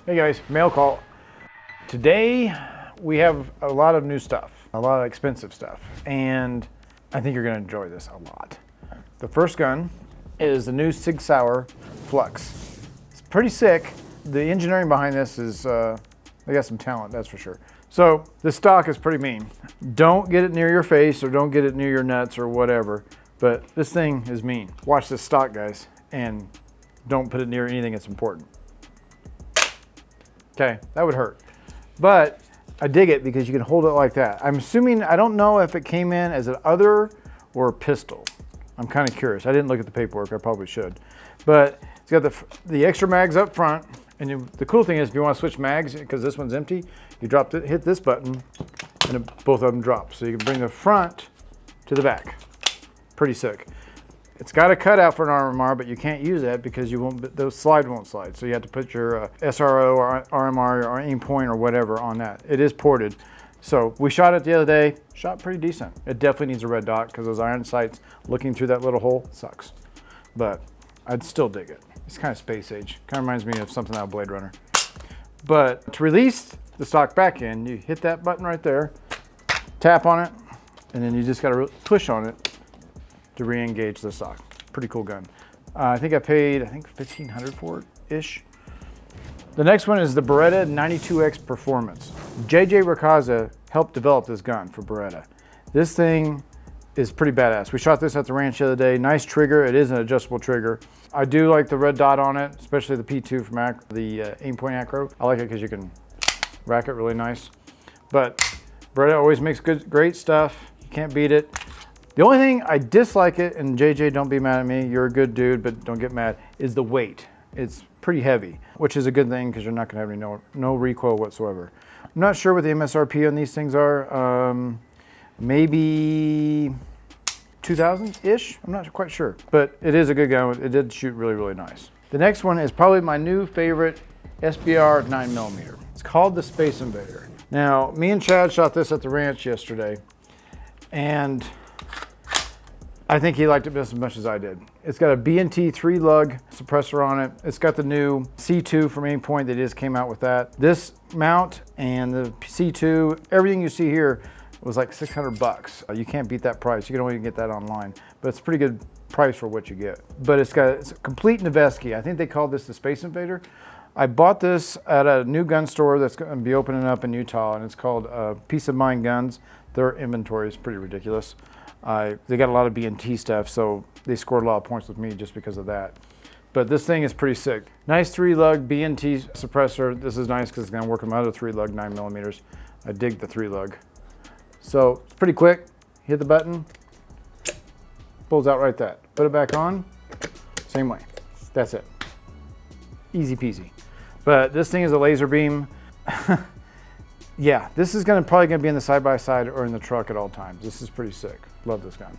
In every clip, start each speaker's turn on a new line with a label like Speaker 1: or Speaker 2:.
Speaker 1: Hey guys, mail call. Today we have a lot of new stuff, a lot of expensive stuff, and I think you're going to enjoy this a lot. The first gun is the new Sig Sauer Flux. It's pretty sick. The engineering behind this is, they got some talent, that's for sure. So the stock is pretty mean. Don't get it near your face or don't get it near your nuts or whatever, but this thing is mean. Watch this stock, guys, and don't put it near anything that's important. Okay, that would hurt. But I dig it because you can hold it like that. I'm assuming, I don't know if it came in as an other or a pistol. I'm kind of curious. I didn't look at the paperwork, I probably should. But it's got the extra mags up front. And the cool thing is if you want to switch mags, because this one's empty, you hit this button and both of them drop. So you can bring the front to the back. Pretty sick. It's got a cutout for an RMR, but you can't use that because the slide won't slide. So you have to put your SRO or RMR or aim point or whatever on that. It is ported. So we shot it the other day, shot pretty decent. It definitely needs a red dot because those iron sights looking through that little hole sucks. But I'd still dig it. It's kind of space age. Kind of reminds me of something out of Blade Runner. But to release the stock back in, you hit that button right there, tap on it, and then you just got to push on it to re-engage the stock. Pretty cool gun. I think I paid, $1,500 for it-ish. The next one is the Beretta 92X Performance. JJ Racaza helped develop this gun for Beretta. This thing is pretty badass. We shot this at the ranch the other day. Nice trigger. It is an adjustable trigger. I do like the red dot on it, especially the P2 from the aim point acro. I like it because you can rack it really nice. But Beretta always makes great stuff. You can't beat it. The only thing I dislike it, and JJ, don't be mad at me, you're a good dude, but don't get mad, is the weight. It's pretty heavy, which is a good thing because you're not gonna have no recoil whatsoever. I'm not sure what the MSRP on these things are. Maybe 2,000-ish, I'm not quite sure. But it is a good gun, it did shoot really, really nice. The next one is probably my new favorite SBR 9mm. It's called the Space Invader. Now, me and Chad shot this at the ranch yesterday, and I think he liked it just as much as I did. It's got a B&T 3-lug suppressor on it. It's got the new C2 from Aim Point. They just came out with that. This mount and the C2, everything you see here was like $600. You can't beat that price. You can only get that online, but it's a pretty good price for what you get. But it's a complete Noveske. I think they called this the Space Invader. I bought this at a new gun store that's going to be opening up in Utah, and it's called Peace of Mind Guns. Their inventory is pretty ridiculous. They got a lot of B&T stuff, so they scored a lot of points with me just because of that. But this thing is pretty sick. Nice 3-lug B&T suppressor. This is nice because it's going to work with my other 3-lug 9mm. I dig the 3-lug. So it's pretty quick. Hit the button, pulls out right there. Put it back on, same way. That's it. Easy peasy. But this thing is a laser beam. Yeah, this is probably gonna be in the side-by-side or in the truck at all times. This is pretty sick. Love this gun.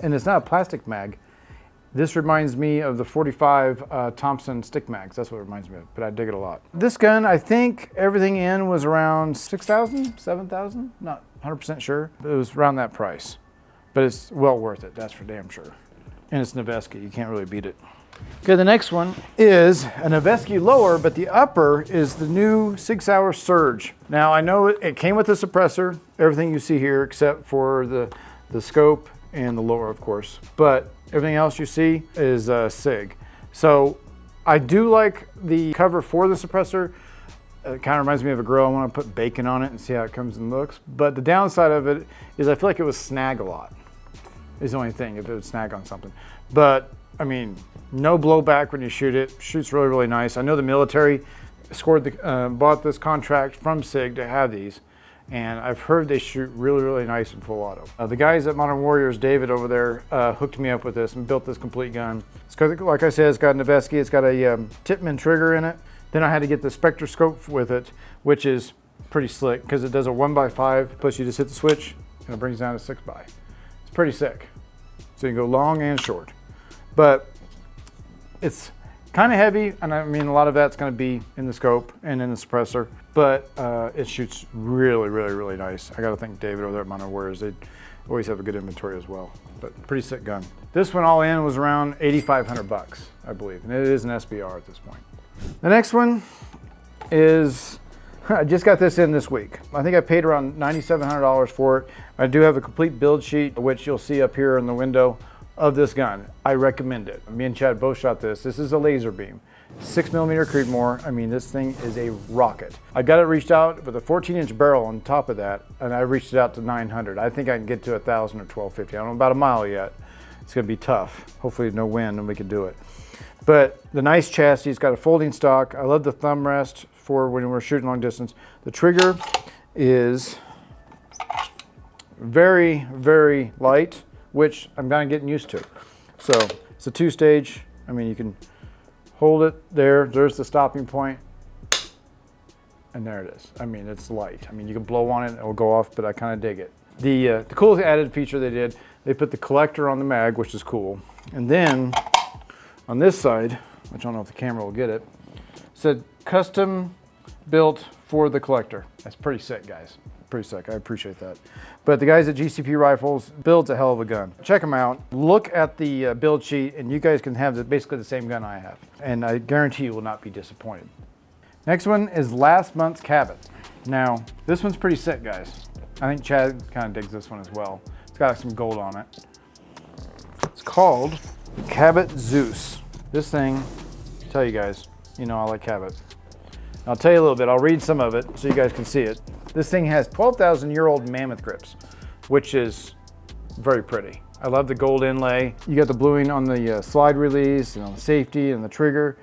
Speaker 1: And it's not a plastic mag. This reminds me of the 45 Thompson stick mags. That's what it reminds me of, but I dig it a lot. This gun, I think everything in was around 6,000, 7,000? Not 100% sure. But it was around that price. But it's well worth it, that's for damn sure. And it's Noveske, you can't really beat it. Okay, the next one is a Noveske lower, but the upper is the new Sig Sauer Surge. Now, I know it came with the suppressor, everything you see here except for the scope and the lower, of course. But everything else you see is Sig. So I do like the cover for the suppressor. It kind of reminds me of a grill. I want to put bacon on it and see how it comes and looks. But the downside of it is I feel like it would snag a lot. Is the only thing, if it would snag on something. But I mean, no blowback when you shoot it. Shoots really, really nice. I know the military bought this contract from Sig to have these, and I've heard they shoot really, really nice in full auto. The guys at Modern Warriors, David over there, hooked me up with this and built this complete gun. It's got, like I said, it's got a Noveske. It's got a Tippmann trigger in it. Then I had to get the spectroscope with it, which is pretty slick because it does a 1x5. Plus, you just hit the switch and it brings down to 6x. It's pretty sick. So you can go long and short. But it's kind of heavy, and I mean a lot of that's going to be in the scope and in the suppressor, but it shoots really, really, really nice. I got to thank David over there at Modern Warriors. They always have a good inventory as well, but pretty sick gun. This one all in was around $8,500, I believe, and it is an SBR at this point. The next one is, I just got this in this week. I think I paid around $9,700 for it. I do have a complete build sheet, which you'll see up here in the window of this gun. I recommend it. Me and Chad both shot this. This is a laser beam. 6mm Creedmoor. I mean, this thing is a rocket. I got it reached out with a 14-inch barrel on top of that, and I reached it out to 900. I think I can get to 1,000 or 1,250. I don't know about a mile yet. It's gonna be tough. Hopefully no wind and we can do it. But the nice chassis, it's got a folding stock. I love the thumb rest for when we're shooting long distance. The trigger is very, very light, which I'm kind of getting used to. So it's a 2-stage. I mean, you can hold it there. There's the stopping point. And there it is. I mean, it's light. I mean, you can blow on it, it'll go off, but I kind of dig it. The cool added feature they did, they put the collector on the mag, which is cool. And then on this side, which I don't know if the camera will get it, said custom built for the collector. That's pretty sick, guys. Pretty sick. I appreciate that. But the guys at GCP Rifles builds a hell of a gun. Check them out. Look at the build sheet, and you guys can have basically the same gun I have. And I guarantee you will not be disappointed. Next one is last month's Cabat. Now, this one's pretty sick, guys. I think Chad kind of digs this one as well. It's got some gold on it. It's called Cabat Zeus. This thing, tell you guys, you know I like Cabat. I'll tell you a little bit. I'll read some of it so you guys can see it. This thing has 12,000-year-old mammoth grips, which is very pretty. I love the gold inlay. You got the bluing on the slide release and on the safety and the trigger.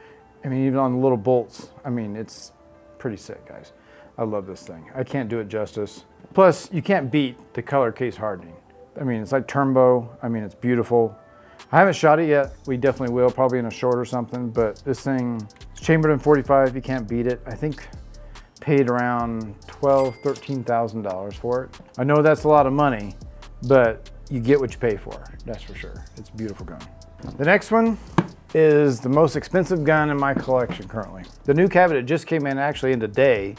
Speaker 1: I mean, even on the little bolts. I mean, it's pretty sick, guys. I love this thing. I can't do it justice. Plus, you can't beat the color case hardening. I mean, it's like turbo. I mean, it's beautiful. I haven't shot it yet. We definitely will, probably in a short or something, but this thing, it's chambered in 45. You can't beat it. I think paid around $12,000, $13,000 for it. I know that's a lot of money, but you get what you pay for, that's for sure. It's a beautiful gun. The next one is the most expensive gun in my collection currently. The new Cabat that just came in actually in today,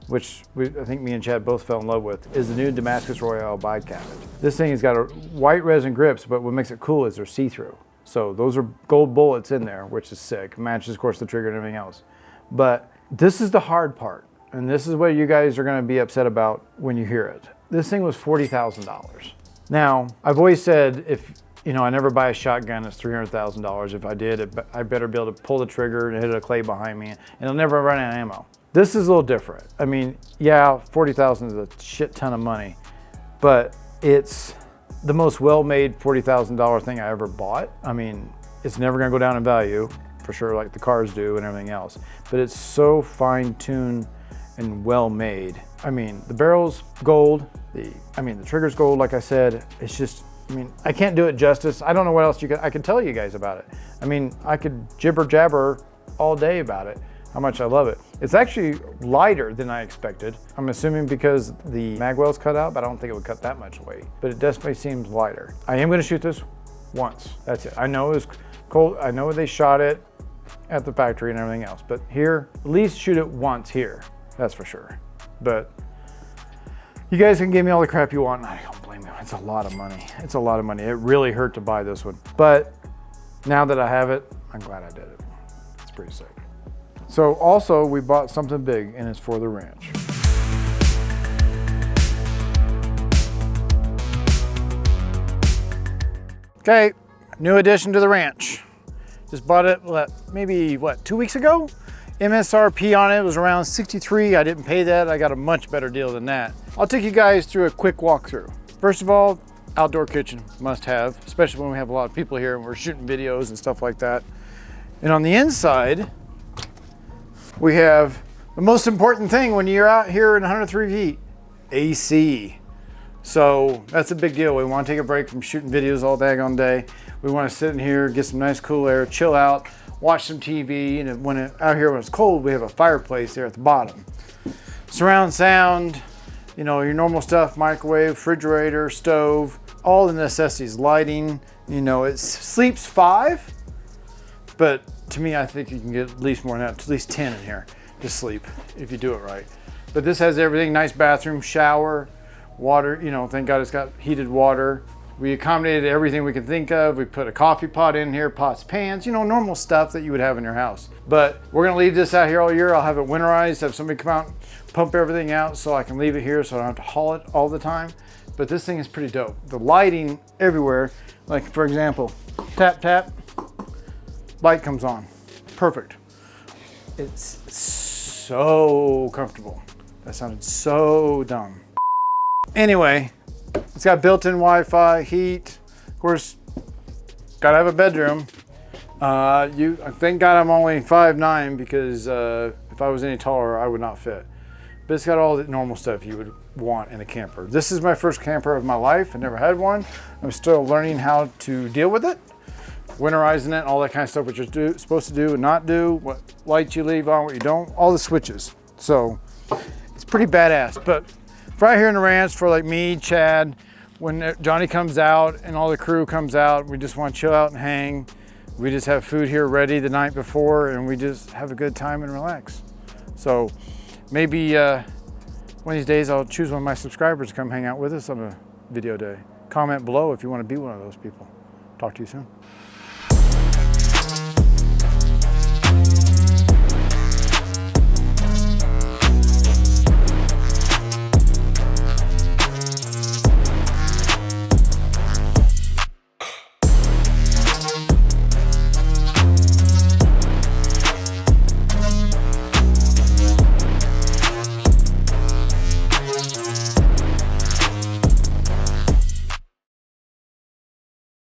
Speaker 1: which I think me and Chad both fell in love with, is the new Damascus Royale by Cabat. This thing has got a white resin grips, but what makes it cool is they're see-through. So those are gold bullets in there, which is sick. Matches, of course, the trigger and everything else. But this is the hard part, and this is what you guys are gonna be upset about when you hear it. This thing was $40,000. Now, I've always said if, you know, I never buy a shotgun that's $300,000. If I did, I better be able to pull the trigger and hit a clay behind me, and it'll never run out of ammo. This is a little different. I mean, yeah, $40,000 is a shit ton of money, but it's the most well-made $40,000 thing I ever bought. I mean, it's never gonna go down in value, for sure, like the cars do and everything else, but it's so fine-tuned and well-made. I mean, the barrel's gold, the trigger's gold, like I said. It's just, I mean, I can't do it justice. I don't know what else I could tell you guys about it. I mean, I could jibber jabber all day about it, how much I love it. It's actually lighter than I expected. I'm assuming because the mag well's cut out, but I don't think it would cut that much weight. But it definitely seems lighter. I am gonna shoot this once, that's it. I know it was cold, I know they shot it at the factory and everything else, but here, at least shoot it once here, that's for sure. But you guys can give me all the crap you want, and I don't blame you. It's a lot of money. It's a lot of money. It really hurt to buy this one. But now that I have it, I'm glad I did it. It's pretty sick. So also we bought something big, and it's for the ranch. Okay, new addition to the ranch. Just bought it, maybe 2 weeks ago? MSRP on it was around 63. I didn't pay that. I got a much better deal than that. I'll take you guys through a quick walkthrough. First of all, outdoor kitchen, must have, especially when we have a lot of people here and we're shooting videos and stuff like that. And on the inside, we have the most important thing when you're out here in 103 heat, AC. So that's a big deal. We want to take a break from shooting videos all daggone day. We want to sit in here, get some nice cool air, chill out, watch some TV, and out here when it's cold, we have a fireplace there at the bottom. Surround sound, you know, your normal stuff, microwave, refrigerator, stove, all the necessities, lighting. You know, it sleeps 5, but to me, I think you can get at least more than that, at least 10 in here to sleep if you do it right. But this has everything, nice bathroom, shower, water, you know, thank God it's got heated water, We accommodated everything we could think of. We put a coffee pot in here, pots, pans, you know, normal stuff that you would have in your house. But we're gonna leave this out here all year. I'll have it winterized, have somebody come out, pump everything out so I can leave it here so I don't have to haul it all the time. But this thing is pretty dope. The lighting everywhere, like for example, tap, tap, light comes on. Perfect. It's so comfortable. That sounded so dumb. Anyway, it's got built-in Wi-Fi, heat. Of course, gotta have a bedroom. Thank God I'm only 5'9", because if I was any taller, I would not fit. But it's got all the normal stuff you would want in a camper. This is my first camper of my life. I never had one. I'm still learning how to deal with it. Winterizing it, all that kind of stuff, what you're supposed to do and not do, what lights you leave on, what you don't, all the switches. So it's pretty badass. But right here in the ranch for like me, Chad, when Johnny comes out and all the crew comes out, we just want to chill out and hang. We just have food here ready the night before and we just have a good time and relax. So maybe one of these days I'll choose one of my subscribers to come hang out with us on a video day. Comment below if you want to be one of those people. Talk to you soon.